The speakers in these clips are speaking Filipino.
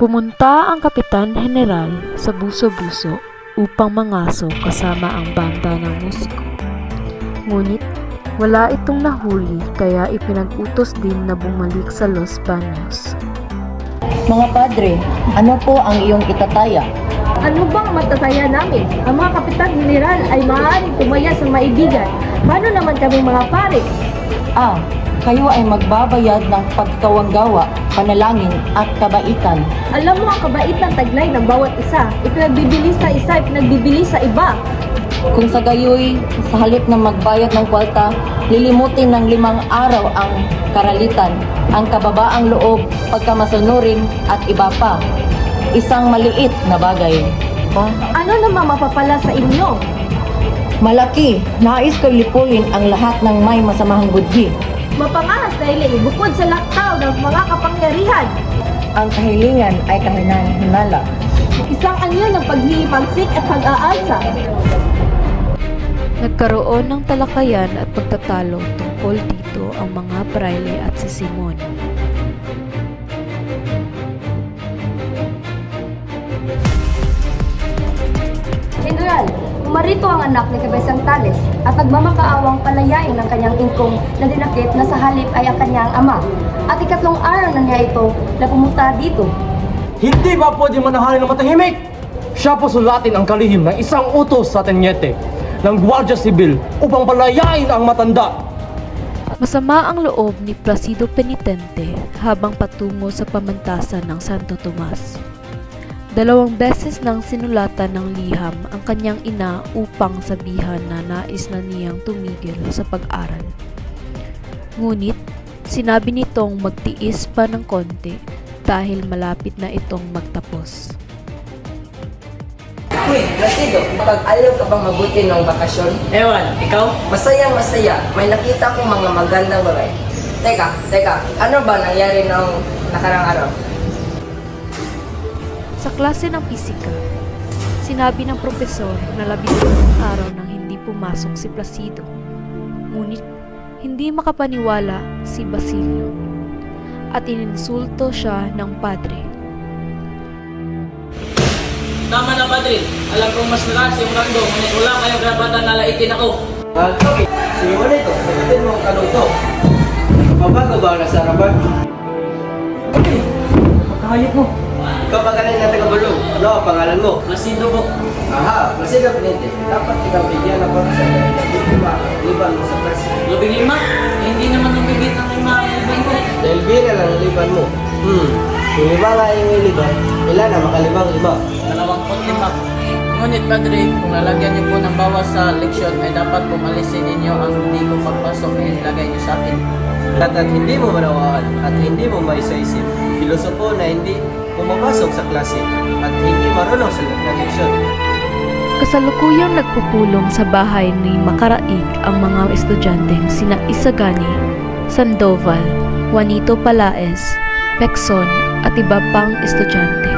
Pumunta ang Kapitan General sa Buso-Buso upang mangaso kasama ang banda ng musiko. Ngunit wala itong nahuli kaya ipinag-utos din na bumalik sa Los Baños. Mga padre, ano po ang iyong itataya? Ano bang matataya namin? Ang mga kapitan general ay maaaring tumaya sa maibigan. Paano naman kami mga pare? Kayo ay magbabayad ng pagkawanggawa, panalangin at kabaitan. Alam mo ang kabait ng taglay ng bawat isa. Ipinagbibili sa isa, ipinagbibili sa iba. Kung sa gayoy, sa halip na magbayad ng kwalta, lilimutin ng 5 araw ang karalitan, ang kababaang loob, pagkamasunurin at iba pa. Isang maliit na bagay. Ano naman mapapala sa inyo? Malaki, nais ko'y lipuin ang lahat ng may masamahang budhi. Mapangahas dahil bukod sa laktaw ng mga kapangyarihan. Ang kahilingan ay kahinala. Isang anyo ng paghihimagsik at pag-aalsa. Nagkaroon ng talakayan at pagtatalo tungkol dito ang mga praile at si Simon. General, umarito ang anak ni Cabezang Tales at nagmamakaawang palayain ng kanyang ingkong na dinakip na sa halip ay ang kanyang ama. At ikatlong araw na niya ito na pumunta dito. Hindi ba pwede manahalin ng matahimik? Siya po sulatin ang kalihim ng isang utos sa Tenyete ng Guardia Civil upang palayain ang matanda. Masama ang loob ni Placido Penitente habang patungo sa pamantasan ng Santo Tomas. 2 beses nang sinulatan ng liham ang kanyang ina upang sabihan na nais na niyang tumigil sa pag-aral. Ngunit, sinabi nitong magtiis pa ng konti dahil malapit na itong magtapos. Uy, Placido, pag-ayaw ka bang mabuti ng bakasyon? Ewan, ikaw? Masayang masaya, may nakita kong mga magandang bagay. Teka, ano ba nangyari ng nakarang araw? Sa klase ng pisika, sinabi ng propesor na 12 araw nang hindi pumasok si Placido. Ngunit hindi makapaniwala si Basilio at ininsulto siya ng padre. Tama na, Padre. Alam kong mas mataas yung ranggo, ngunit wala kayong karapatan na laitin ako. Okay, sige mo nito, sagutin mo ang tanong to. Mabago ba ang nasa harapan? Okay, makahayop mo. Ikaw ba galing na taga-bulong? Ano ang pangalan mo? Placido po. Aha, Placido Pinente. Dapat ikaw bigyan ng para sa liban mo sa klase. 15? Hindi naman nabigit ng 5 liban ko. Dahil bilang ang liban mo. Kung 5 nga yung liban, ilan na makalibang 5? 25. Ngunit, Padre, kung lalagyan niyo po ng bawas sa leksyon, ay dapat pumalisin ninyo ang hindi ko pagpasok na ilagay niyo sa akin. At hindi mo manawaan at hindi mo maisaisip, filosopo na hindi pumapasok sa klase at hindi marunong sa leksyon. Kasalukuyang nagpupulong sa bahay ni Makaraig ang mga estudyanteng sina Isagani, Sandoval, Juanito Palaez, Pecson at iba pang estudyante.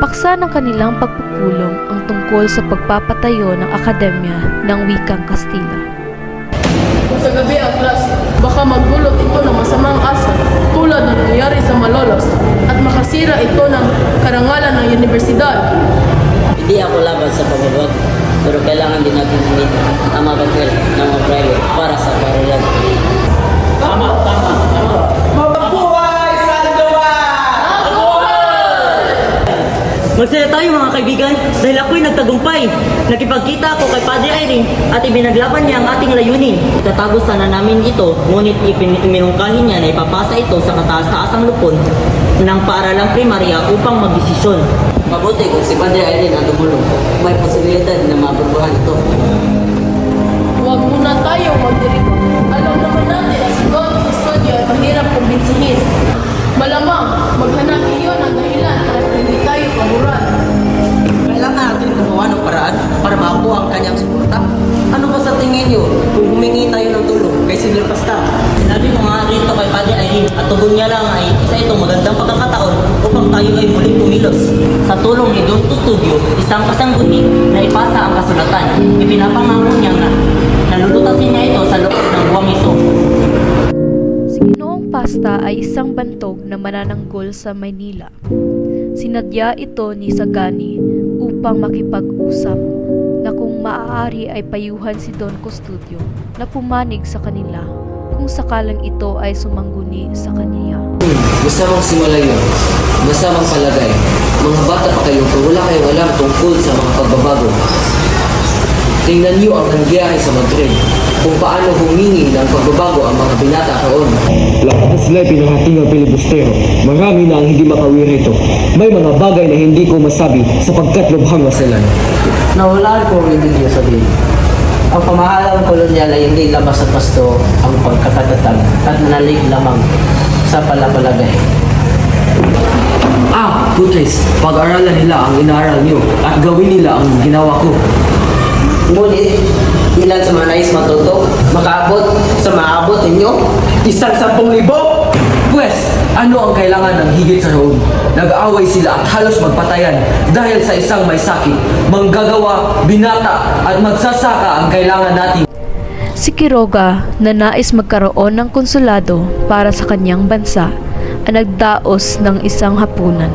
Paksa ng kanilang pagpupulong ang tungkol sa pagpapatayo ng Akademya ng Wikang Kastila. Kung sa gabi ang klase, baka magdulot ito ng masamang asa tulad ng nangyari sa Malolos at makasira ito ng karangalan ng universidad. Hindi ako laban sa pagbabago, pero kailangan din natin humit ang mga papel ng mga private para sa parulan. Tama. Mabuhay Sandoval! Magsaya tayo mga kaibigan dahil ako'y nagtagumpay. Nakipagkita ako kay Padre Irene at ibinaglaban niya ang ating layunin. Tatago sana namin ito, ngunit iminungkahin niya na ipapasa ito sa kataas-taasang lupon ng paaralang primarya upang magdesisyon. Mabuti kung si Padre Irene ang tumulong, may posibilidad na maaprubahan ito. Huwag muna tayo magdirito. Alam naman natin na si God Custodio ay mahirap kumbinsihin. Malamang, maghanap iyon ang dahilan para hindi tayo paboran. Kailangan natin gumawa ng paraan para makuha ang kanyang suporta. Ano ba sa tingin niyo kung humingi tayo ng tulong kay Senior Pasta? Sinabi ko nga rito kay Padre Irene at tugon niya lang ay isa itong magandang pagkakataon upang tayo ay muling kumilos. Sa tulong ni Don Custodio, isang kasangguti na ipasa ang kasulatan. Ipinapangako niya na nalulutasin niya ito sa loob ng buwang ito. Si Ginoong Pasta ay isang bantog na manananggol sa Maynila. Sinadya ito ni Sagani upang makipag-usap na kung maaari ay payuhan si Don Custodio na pumanig sa kanila kung sakalang ito ay sumangguni sa kaniya. Basta mang simula yun, basta mang palagay, mga bata pa kayo kung wala kayong alam tungkol sa mga pagbabago. Tingnan niyo ang nangyari sa Madrid, kung paano humingi ng pagbabago ang mga binata roon. Lahat sila pinangating ng pilibustero. Marami na ang hindi makawin rito. May mga bagay na hindi ko masabi sapagkat lubhang maselan. Nawalaan ko ang hindi niyo sabihin. Ang pamahalang kolonyal ay hindi labas at pasto ang pagkakatatag at nalig lamang sa palapalagay. Putres, pag-aralan nila ang inaaral niyo at gawin nila ang ginawa ko. Ngunit, ilan sa mga nais matuto, makaabot sa maabot ninyo? 10,000! Pwes, ano ang kailangan ng higit sa roon? Nag-aaway sila at halos magpatayan dahil sa isang may sakit, manggagawa, binata at magsasaka ang kailangan natin. Si Quiroga na nais magkaroon ng konsulado para sa kanyang bansa ang nagdaos ng isang hapunan.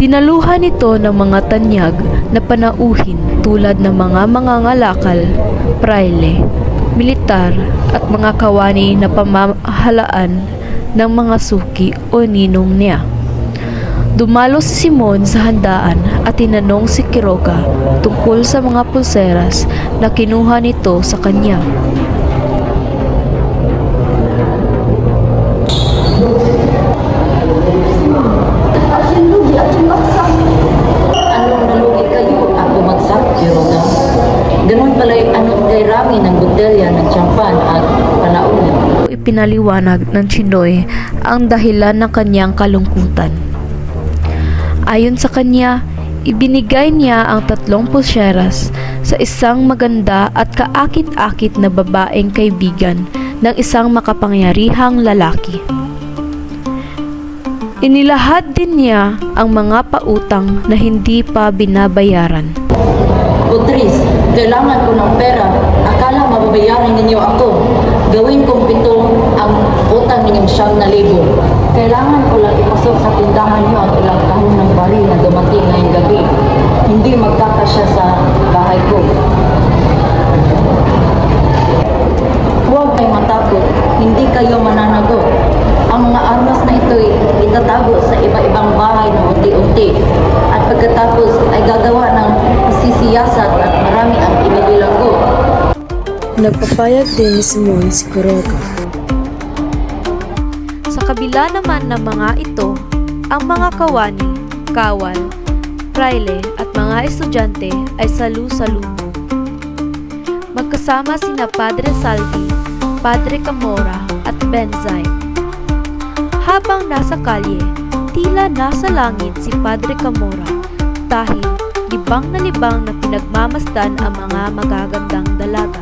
Tinaluhan ito ng mga tanyag na panauhin tulad ng mga mangangalakal, praile, militar at mga kawani na pamahalaan ng mga suki o ninong niya. Dumalo si Simon sa handaan at tinanong si Quiroga tungkol sa mga pulseras na kinuha nito sa kanya. Anong nalugi kayo at bumagsak, Quiroga? Ganun pala'y anong kay rami ng botelya ng tsampan at palaunan. Ipinaliwanag ng Chinoy ang dahilan ng kanyang kalungkutan. Ayon sa kanya, ibinigay niya ang 3 pulseras sa isang maganda at kaakit-akit na babaeng kaibigan ng isang makapangyarihang lalaki. Inilahad din niya ang mga pautang na hindi pa binabayaran. Putris, kailangan ko ng pera. Akala mababayaran ninyo ako. Gawin kong 7 ang utang ninyong 9,000. Kailangan ko lang ipasok sa tindahan niyo ang ilang kahon ng baril na dumating ngayong gabi. Hindi magkakasya sa bahay ko. Huwag kayong matakot. Hindi kayo mananagot. Ang mga armas na ito'y itatago sa iba-ibang bahay ng unti-unti. At pagkatapos ay gagawa ng sisiyasat at marami ang ibibilanggo. Nagpapayag din ni Simon si Quiroga. Sa kabila naman ng mga ito, ang mga kawani, kawal, praile at mga estudyante ay salu-salubong. Magkasama sina Padre Salvi, Padre Camora at Benzay. Habang nasa kalye, tila nasa langit si Padre Camora dahil libang na pinagmamasdan ang mga magagandang dalaga.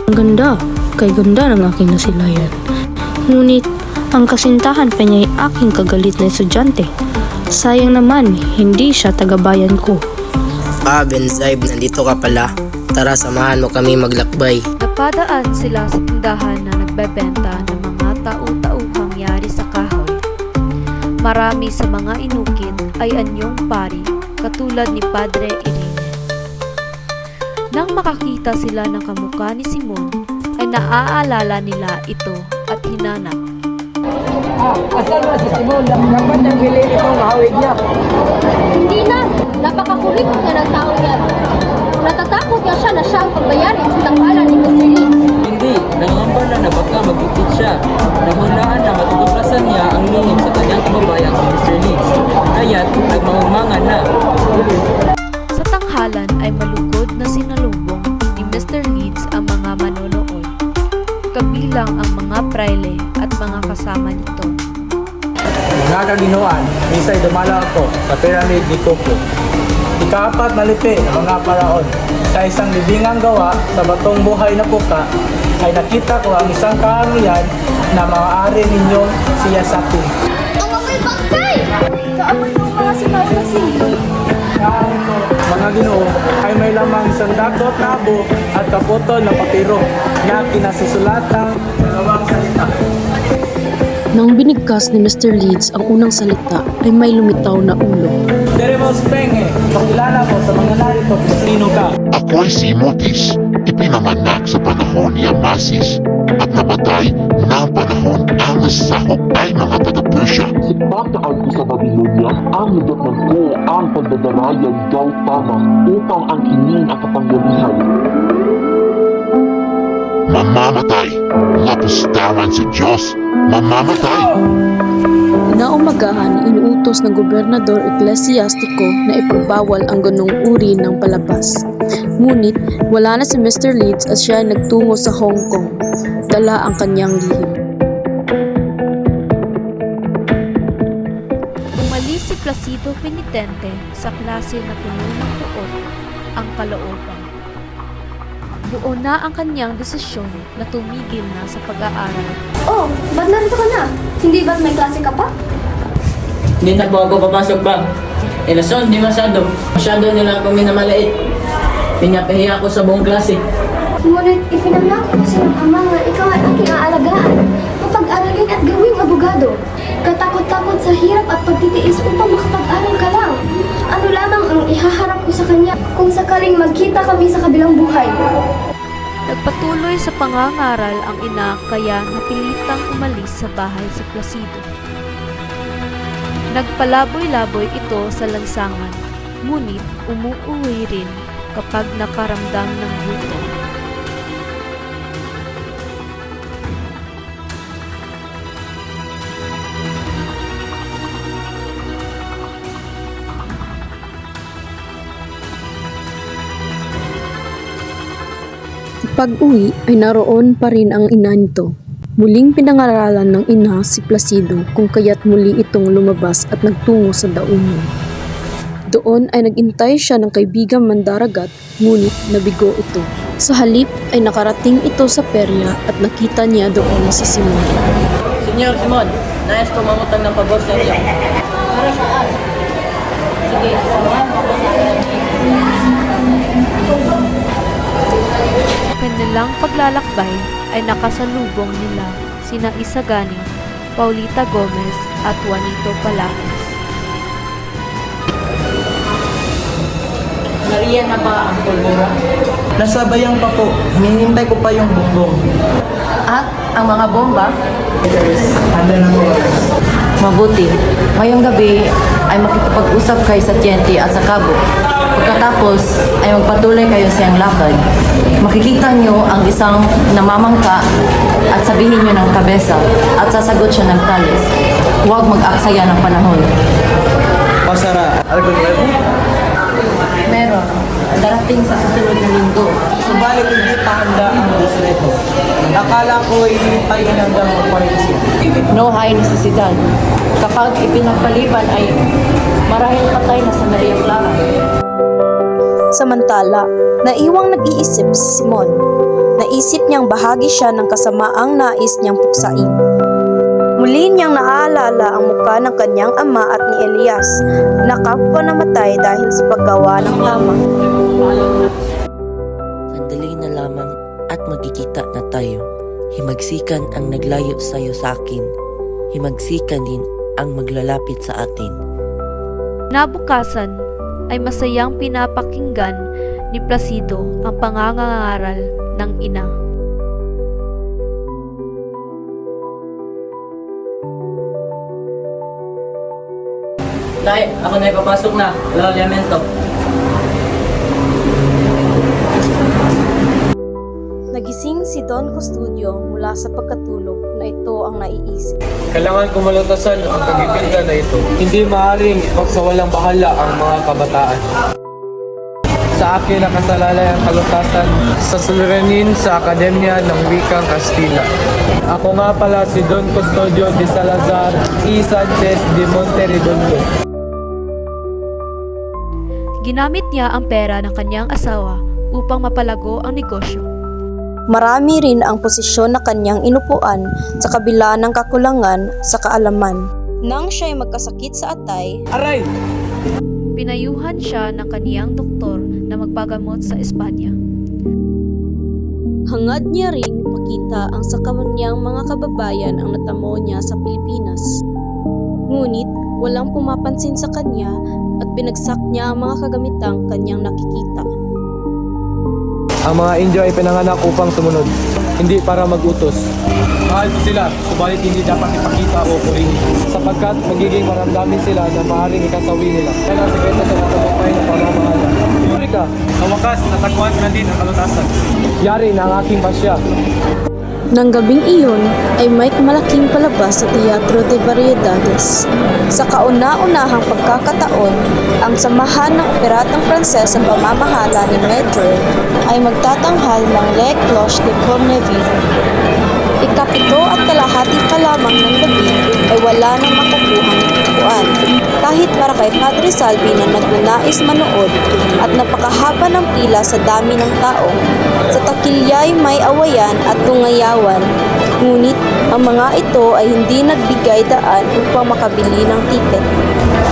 Ang ganda, kay ganda ng aking nasilayan. Ngunit, ang kasintahan pa niya ay aking kagalit na estudyante. Sayang naman, hindi siya tagabayan ko. Benzaib, nandito ka pala. Tara, samahan mo kami maglakbay. Napadaan sila sa tindahan na nagbebenta ng mga tau-tauhang yari sa kahoy. Marami sa mga inukit ay anyong pari, katulad ni Padre Irene. Nang makakita sila ng kamukha ni Simon, ay naaalala nila ito at hinanap. Asan na si Simon? Dapat niyang bilhin itong hawig niya. Hindi na! Napakakuripot na ng tao yan. Natatakot nga siya na siya ang pagbayarin sa tanggalan ni Mr. Lee. Hindi, nangamba na baka magigit siya. Nahulaan na matutuklasan niya ang lihim sa kanyang kababayan si Mr. Lee. Kaya't nagmamangan na. Sa tanghalan ay malugod na sinalubong ni Mr. Leeds ang mga manonood, kabilang ang mga praile at mga kasama nito. Mga kaginoan, isa'y dumala ako sa pyramid ni Khufu. Ika-4 na lipi ng mga paraon. Sa isang libingang gawa sa batong buhay na puka, ay nakita ko ang isang kahangian na maaari ninyong siyasatin. Ang amoy bangkay! Kaamoy mo mga sinaro na silyo. Mga Ginoo, ay may lamang isang dakot na abo at kaputol na papiro na kinasusulatang dalawang salita. Nang binigkas ni Mr. Leeds ang unang salita, ay may lumitaw na ulo. Deremos Penge, pakilala mo sa mga narito kung sino ka. Ako'y si Mutis, ipinanganak sa panahon ni Amasis at namatay na panahon ang nasakop ay mga taga-Persia. Ipagdaan ko sa Babylonia ang ludatnan ko ang pagdadarayan daw tama upang ang kinin ang kapangyarihan. Mamamatay, mapustawan sa Diyos, mamamatay. Naumagahan, inuutos ng gobernador eklesiastiko na ipagbawal ang ganong uri ng palabas. Ngunit wala na si Mr. Leeds at siya ay nagtungo sa Hong Kong. Dala ang kanyang lihim. Umalis si Placido Penitente sa klase na puno ng tuot ang kalooban. Buo na ang kanyang desisyon na tumigil na sa pag-aaral. Oh, ba't narito ka na? Hindi ba't may klase ka pa? Hindi na po ako papasok ba? Ilason, di masyado. Masyado nila akong minamaliit. Pinapahiya ako sa buong klase. Ngunit ipinangako ko sa iyong ama nga ikaw ay aking aalagaan, mapag-aralin at gawing abogado. Katakot-takot sa hirap at pagtitiis upang makapag-aral ka lang. Ano lamang ang ihaharap ko sa kanya kung sakaling magkita kami sa kabilang buhay? Nagpatuloy sa pangangaral ang ina kaya napilitang umalis sa bahay si Placido. Nagpalaboy-laboy ito sa lansangan, ngunit umuuwi rin kapag nakaramdam ng gutom. Pag-uwi ay naroon pa rin ang ina nito. Muling pinangaralan ng ina si Placido kung kaya't muli itong lumabas at nagtungo sa daunan. Doon ay nagintay siya ng kaibigang mandaragat, ngunit nabigo ito. Sa halip ay nakarating ito sa perya at nakita niya doon si Simon. Senyor Simon, nais ko mamutang ng pabor sa inyo. Para saan? Sige, samahan mo ko sa Kanilang paglalakbay ay nakasalubong nila sina Isagani, Paulita Gomez at Juanito Palacios. Nariyan na ba ang pulbura? Nasa bayang pa po, hinihintay ko pa yung bumbong. At ang mga bomba, Handa na po. mabuti. Ngayong gabi ay makikipag-usap kayo sa TNT at sa Cabo. Pagkatapos ay magpatuloy kayo sa iyang lakad. Makikita nyo ang isang namamangka at sabihin nyo ng kabesa at sasagot siya ng talis. Huwag mag-aksaya ng panahon. Pasara, algo nuevo? Meron. Darating sa susunod na linggo. Subalit hindi pa handa ang bus nito. Akala ko ay hintayin hanggang magparisip. No high necesidad. Kapag ipinagpaliban ay marahil patay na sa Maria Clara. Samantala, naiwang nag-iisip si Simon. Naisip niyang bahagi siya ng kasamaang nais niyang puksain. Muli niyang naaalala ang mukha ng kanyang ama at ni Elias na kapwa namatay dahil sa paggawa ng lamang. Sandali na lamang at magkikita na tayo. Himagsikan ang naglayo sa'yo sa akin. Himagsikan din ang maglalapit sa atin. Nabukasan ay masayang pinapakinggan ni Placido ang pangangaral ng ina. Tay, ako na ipapasok na. Wala elemento. Nagising si Don Custodio mula sa pagkatulog na ito ang naiisip. Kailangan ko malutasan ang pagpipinta na ito. Hindi maaaring magsawalang bahala ang mga kabataan. Sa akin nakasalalay ang kalutasan sa suliranin sa Akademya ng Wikang Kastila. Ako nga pala si Don Custodio de Salazar y Sanchez de Monterredondo. Ginamit niya ang pera ng kanyang asawa upang mapalago ang negosyo. Marami rin ang posisyon na kanyang inupuan sa kabila ng kakulangan sa kaalaman. Nang siya'y magkasakit sa atay, Aray! Pinayuhan siya ng kaniyang doktor na magpagamot sa Espanya. hangad niya ring ipakita ang sa kanyang mga kababayan ang natamo niya sa Pilipinas. Ngunit Walang pumapansin sa kanya at binagsak niya ang mga kagamitang kanyang nakikita. Ang mga Indio ay pinanganak upang sumunod, hindi para magutos. Mahal ko sila, subalit hindi dapat ipakita o purihin. Sapagkat magiging maramdamin sila na maaaring ikasawi nila. Yan ang sikreto sa matagumpay na pamamahala. Puri ka, Sa wakas, natagpuan ko na din ang kalutasan. yari na ang aking pasya. Nang gabing iyon ay may malaking palabas sa Teatro de Variedades. Sa kauna-unahang pagkakataon, ang samahan ng operatang Pranses sa pamamahala ni Maître ay magtatanghal ng Le Cloche de Corneville. Ikapito at kalahati pa lamang ng gabi ay wala nang makukuhang upuan. Kahit para kay Padre Salvi na nagnanais manood at napakahaba ng pila sa dami ng tao, sa takilya'y may awayan at tungayawan. Ngunit ang mga ito ay hindi nagbigay daan upang makabili ng tiket.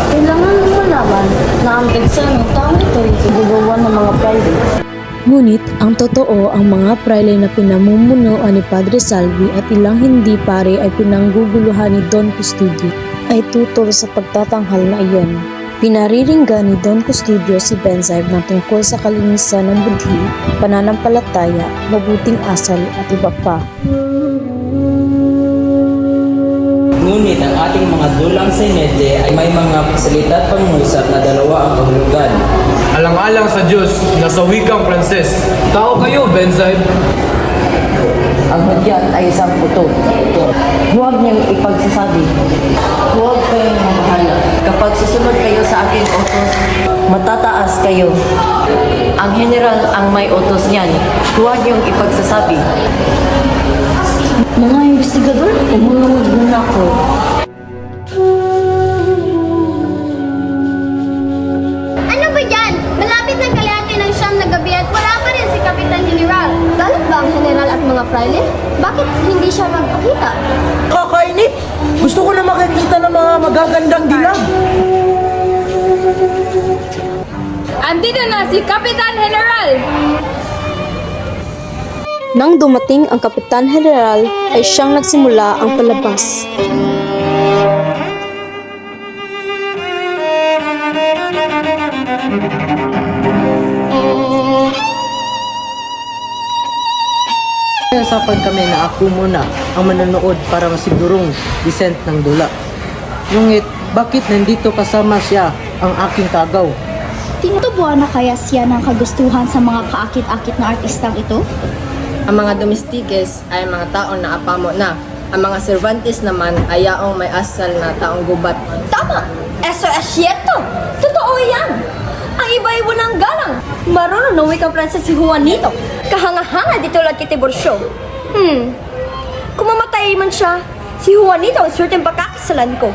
Kailangan mo malaman na ang tegsa ng taong ito ay sigagawa ng mga private. Ngunit ang totoo, ang mga prayle na pinamumunuan ni Padre Salvi at ilang hindi pare ay pinangguguluhan ni Don Custodio ay tutol sa pagtatanghal na iyon. Pinariringgan ni Don Custodio si Benzaib ng tungkol sa kalinisan ng budhi, pananampalataya, mabuting asal at iba pa. Ngunit ang ating mga dulang senete ay may mga salita at pangungusap na dalawa ang kahulugan. Alang-alang sa Diyos na sa wikang Pranses. Tao kayo, Benzaib. Ang hudyat ay isang puto. Huwag niyang ipagsasabi. Huwag kayong mamahala. Kapag susunod kayo sa aking utos, matataas kayo. Ang general ang may utos niyan. Huwag niyong ipagsasabi. Mga investigador, umunod muna ako. Ano ba yan? Malapit ng kalahati ng siyam na gabi at wala pa rin si Kapitan General. Galit ba ang general at mga praile? Bakit hindi siya magpakita? Kakainip! Gusto ko na makikita ng mga magagandang dilag. Andito na si Kapitan General! Nang dumating ang Kapitan General ay siyang nagsimula ang palabas. Nasapan kami na ako muna ang manonood para masigurong descent ng dula. Ngunit bakit nandito kasama siya ang aking kagaw? Tinutubuan na kaya siya ng kagustuhan sa mga kaakit-akit na artistang ito? Ang mga domestikes ay mga taong naapamo na. Ang mga Cervantes naman ay yaong may asal na taong gubat. Tama! Eso es cierto! Totoo yan! Ang iba ay walang galang. Marunong na wikang Pranses si Juanito. Kahanga-hanga dito lang kiti Borsyo. Kung mamatay man siya, si Juanito ang certain pagkakasalan ko.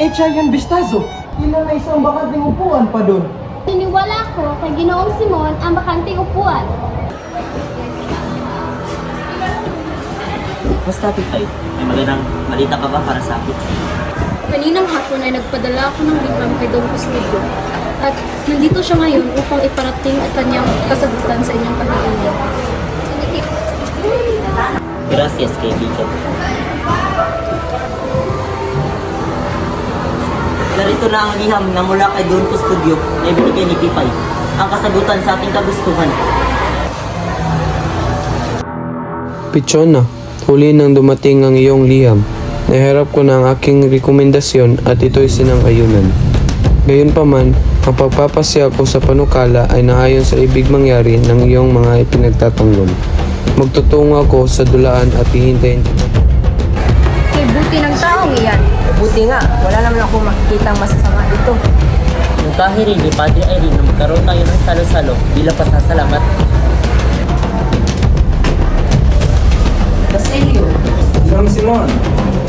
Chayan Vistazo, ilan na isang bakanting upuan pa doon. Niniwala ko kay Ginoong Simon ang bakanting upuan. Basta Titay, may magandang balita ka ba para sa akin? Kaninang hapon ay nagpadala ako ng libram kay Don Custodio at nandito siya ngayon upang iparating ang kanyang kasagutan sa inyong pag-iingat. Gracias, kaibigan. Narito na ang liham na mula kay Don Custodio na ibinigay ni Pipay. Ang kasagutan sa ating kagustuhan. Pichona, huli nang dumating ang iyong liham. Naharap ko na ang aking rekomendasyon at ito'y sinang-ayunan. Gayunpaman, ang pagpapasya ko sa panukala ay naayon sa ibig mangyari ng iyong mga ipinagtatanggol. Magtutungo ako sa dulaan at hihintayin kita. Kay buti ng taong iyan. Buti nga, wala naman ako makikita masasama dito. Yung kahirin ni Padre Irene na magkaroon tayo ng salo-salo bilang pasasalamat. Basilio, Isang Simon,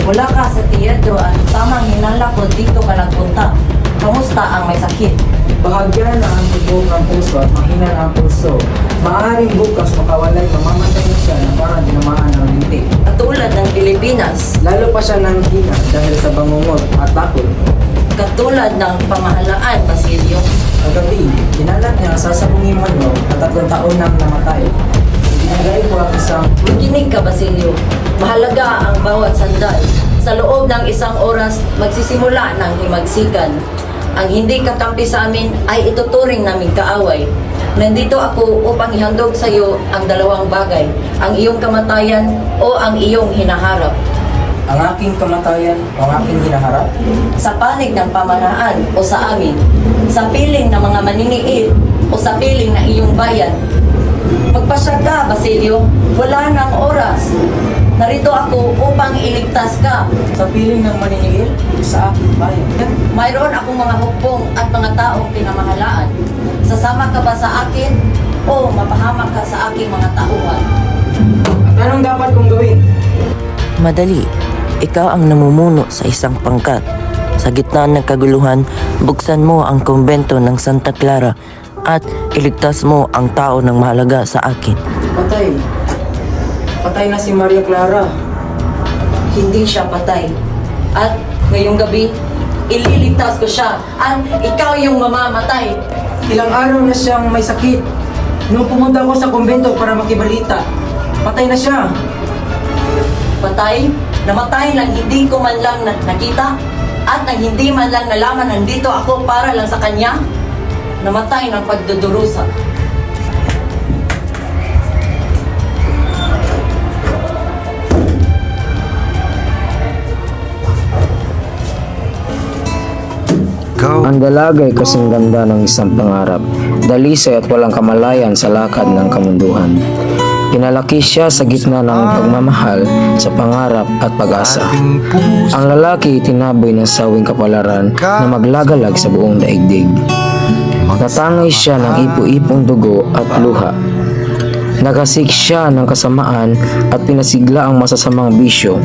mula ka sa teatro at tamang hinalakot dito ka nagpunta. Kamusta ang may sakit? bahagyan na ang tubog ng puso at mahina na ang pulso. Maaaring bukas makawalay mamamatay na siya na parang dinamaan ng lintik. Katulad ng Pilipinas, Lalo pa siya nang hina dahil sa bangungot at takot. katulad ng pamahalaan, Basilio. Kagabi, kinalat niya ang sasabungin manok at 3 taon nang namatay. Ibinigay ko ang isang Makinig ka, Basilio. Mahalaga ang bawat sandal. Sa loob ng isang oras, magsisimula ng himagsikan. Ang hindi kakampi sa amin ay ituturing naming kaaway. Nandito ako upang ihandog sa iyo ang dalawang bagay, ang iyong kamatayan o ang iyong hinaharap. Ang aking kamatayan o ang aking hinaharap? Sa panig ng pamahalaan o sa amin, sa piling ng mga maniniid o sa piling ng iyong bayan. Magpasya ka, Basilio, wala nang oras. Narito ako upang iligtas ka. Sa piling ng maniniil sa aking bayan. Mayroon akong mga hukbong at mga taong pinamahalaan. Sasama ka ba sa akin o mapahamak ka sa aking mga tauhan? At anong dapat kong gawin? Madali, ikaw ang namumuno sa isang pangkat. Sa gitna ng kaguluhan, buksan mo ang kumbento ng Santa Clara at iligtas mo ang tao ng mahalaga sa akin. Patay. Patay na si Maria Clara. Hindi siya patay. At ngayong gabi, ililigtas ko siya at ikaw yung mamamatay. Ilang araw na siyang may sakit. Nung pumunta ako sa kumbento para makibalita, patay na siya. Patay? Namatay nang hindi ko man lang nakita? At nang hindi man lang nalaman nandito ako para lang sa kanya? Namatay ng pagdudurusa. Ang dalaga ay kasing ganda ng isang pangarap, dalisay at walang kamalayan sa lakad ng kamunduhan. Pinalaki siya sa gitna ng pagmamahal sa pangarap at pag-asa. Ang lalaki itinaboy ng sawing kapalaran na maglagalag sa buong daigdig. Natangay siya ng ipo-ipong dugo at luha. Nagasik siya ng kasamaan at pinasigla ang masasamang bisyo.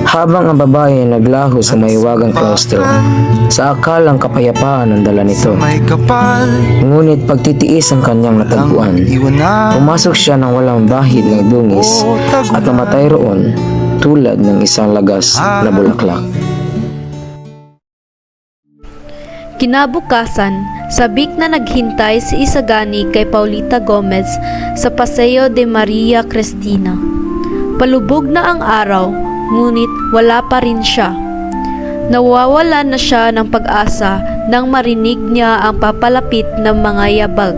Habang ang babae ay naglaho sa mahiwagang klostro, sa akalang kapayapaan ang dala nito. Ngunit pagtitiis ang kanyang natagpuan. Pumasok siya ng walang bahid ng dungis at namatay roon tulad ng isang lagas na bulaklak. Kinabukasan, sabik na naghintay si Isagani kay Paulita Gomez sa Paseo de Maria Cristina. Palubog na ang araw, ngunit wala pa rin siya. Nawawalan na siya ng pag-asa nang marinig niya ang papalapit ng mga yabag.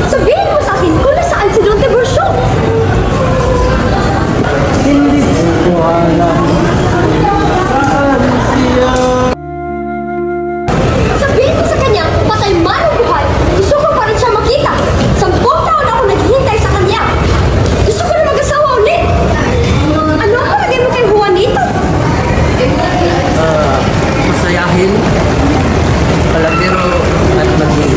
Sabihin mo sa akin kung nasaan si Don Tiburcio! Hindi ko alam. Sabihin mo sa kanya, patay man o buhay, gusto ko pa rin siya makita. 10 taon ako naghihintay sa kanya. Gusto ko na mag-asawa ulit. Ano ang palagay mo kay Juanito? Masayahin, palabiro at maging.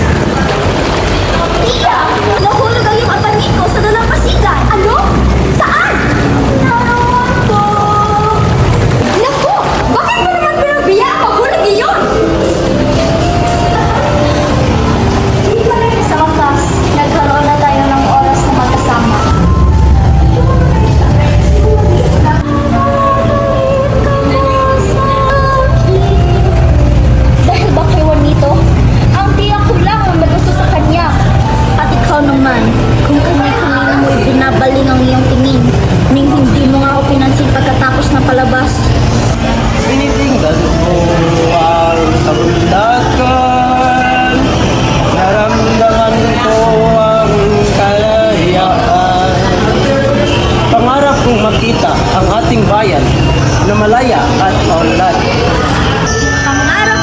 Tia! Nahulog ang iyong abaniko sa dalampasigan. Ano? Saan? Naroon po. Naku! Bakit mo naman pinabiya ang mahulog iyon? Sa wakas, nagkaroon na tayo ng oras na magkasama. Dahil ba kay Juanito, ang tiyak ko lang ang nagusto sa kanya. At ikaw naman, kung kanina mo binabaling ang iyong tingin, ning hindi mo nga ako pinansin pagkatapos ng palabas. Tinitingnan mo ang kabundakan. Naramdaman ko ang kalayaan. Pangarap kong makita ang ating bayan na malaya at maunlad. Pangarap,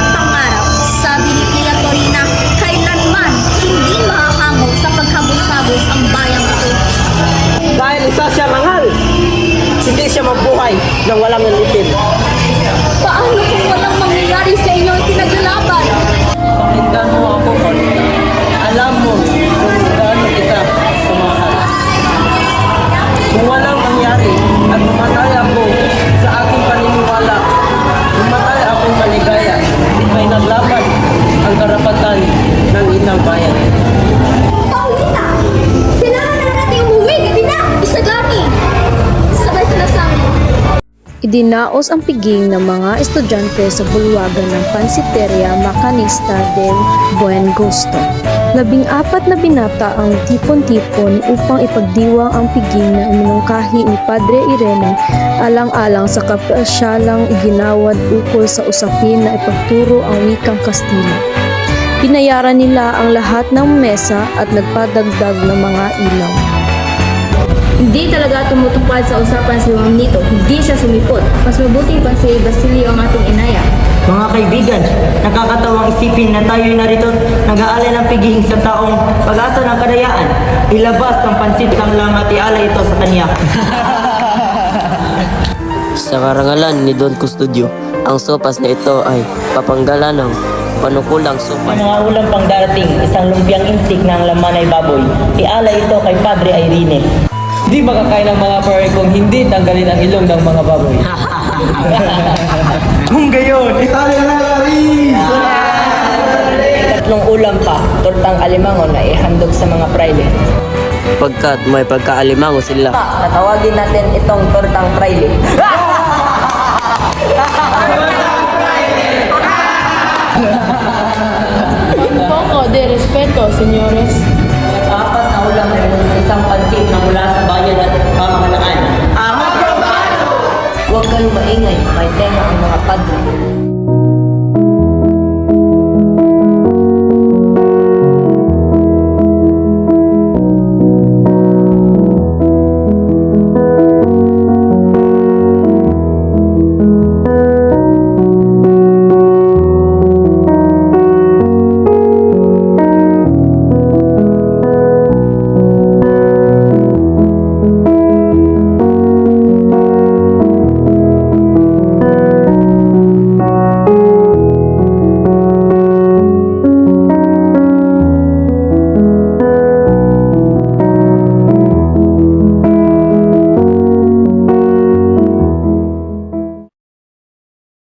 sabi ni Tia Torina, kailanman hindi mahahamog sa paghabos-habos ang bayang ito. Dahil isa siyang anghel, hindi siya mabuhay nang walang nalitin. Paano kung walang mangyayari sa inyo ang pinaglalaban? Pakinggan mo ako, Paulina. Alam mo kung gaano kita sumahal. Kung walang mangyari at mamatay ako sa aking paniniwala, mamatay akong maligaya, may naglaban ang karapatan ng inang bayan. Paulina! Kailangan na natin umuwi! Gabi na! Isagani! Sabay sila sa amin. Idinaos ang piging ng mga estudyante sa bulwagan ng Pansiteria Macanista del Buen Gusto. 14 na binata ang tipon-tipon upang ipagdiwang ang piging na iminungkahi ni Padre Irene alang-alang sa kapasyalang iginawad ukol sa usapin na ipagturo ang wikang Kastila. Pinayaran nila ang lahat ng mesa at nagpadagdag ng mga ilaw. Hindi talaga tumutupad sa usapan si Juan Nito. Hindi siya sumipot. Mas mabuti pa si Basilio ang ating inaya. Mga kaibigan, nakakatawang isipin na tayo'y narito nag-aalay ng piging sa taong pag-asa ng kadayaan. Ilabas ng pansit lang at ialay ito sa kanya. Sa karangalan ni Don Custodio, ang sopas na ito ay papanggalan ng panukulang sopas. Mga ulam pang darating, isang lumpiang insik na ang laman ay baboy. Ialay ito kay Padre Irene. Hindi makakain ng mga pare kung hindi tanggalin ang ilong ng mga baboy. Kung gayon, italya na rin! Tatlong ulam pa, tortang alimango na ihandog sa mga praile. Pagkat may pagkaalimango sila. Natawagin natin itong tortang praile. Un poco de respeto, señores. Apat na ulam ay isang pansit na mula sa bayan at pamahalaan. Huwag kayong maingay, may tenga ang mga padre.